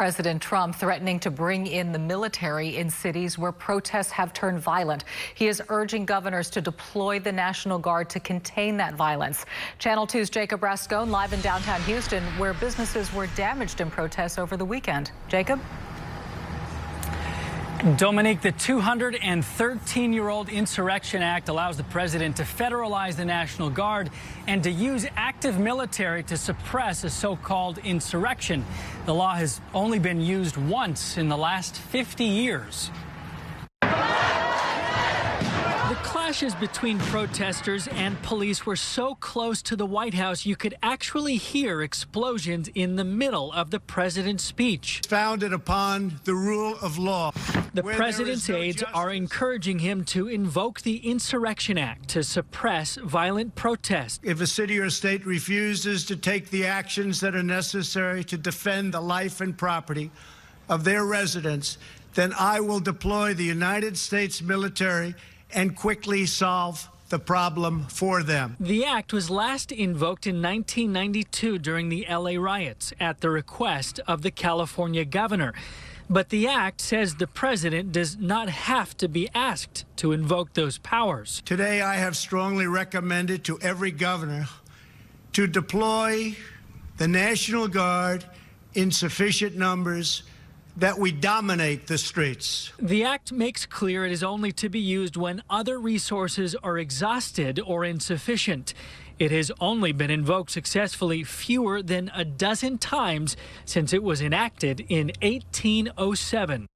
President Trump threatening to bring in the military in cities where protests have turned violent. He is urging governors to deploy the National Guard to contain that violence. Channel 2's Jacob Rascone live in downtown Houston, where businesses were damaged in protests over the weekend. Jacob? Dominique, the 213-year-old Insurrection Act allows the president to federalize the National Guard and to use active military to suppress a so-called insurrection. The law has only been used once in the last 50 years. The clashes between protesters and police were so close to the White House you could actually hear explosions in the middle of the president's speech. Founded upon the rule of law. The president's aides are encouraging him to invoke the Insurrection Act to suppress violent protests. If a city or state refuses to take the actions that are necessary to defend the life and property of their residents, then I will deploy the United States military and quickly solve the problem for them. The act was last invoked in 1992 during the LA riots at the request of the California governor. But the act says the president does not have to be asked to invoke those powers. Today, I have strongly recommended to every governor to deploy the National Guard in sufficient numbers that we dominate the streets. The act makes clear it is only to be used when other resources are exhausted or insufficient. It has only been invoked successfully fewer than a dozen times since it was enacted in 1807.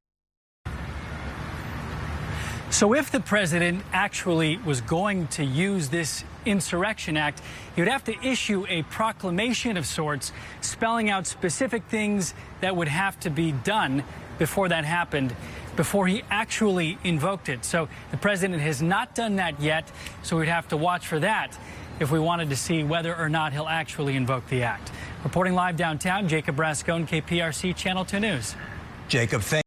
So if the president actually was going to use this Insurrection Act, he would have to issue a proclamation of sorts spelling out specific things that would have to be done before that happened, before he actually invoked it. So the president has not done that yet, so we'd have to watch for that if we wanted to see whether or not he'll actually invoke the act. Reporting live downtown, Jacob Rascone, KPRC Channel 2 News. Jacob, thank you.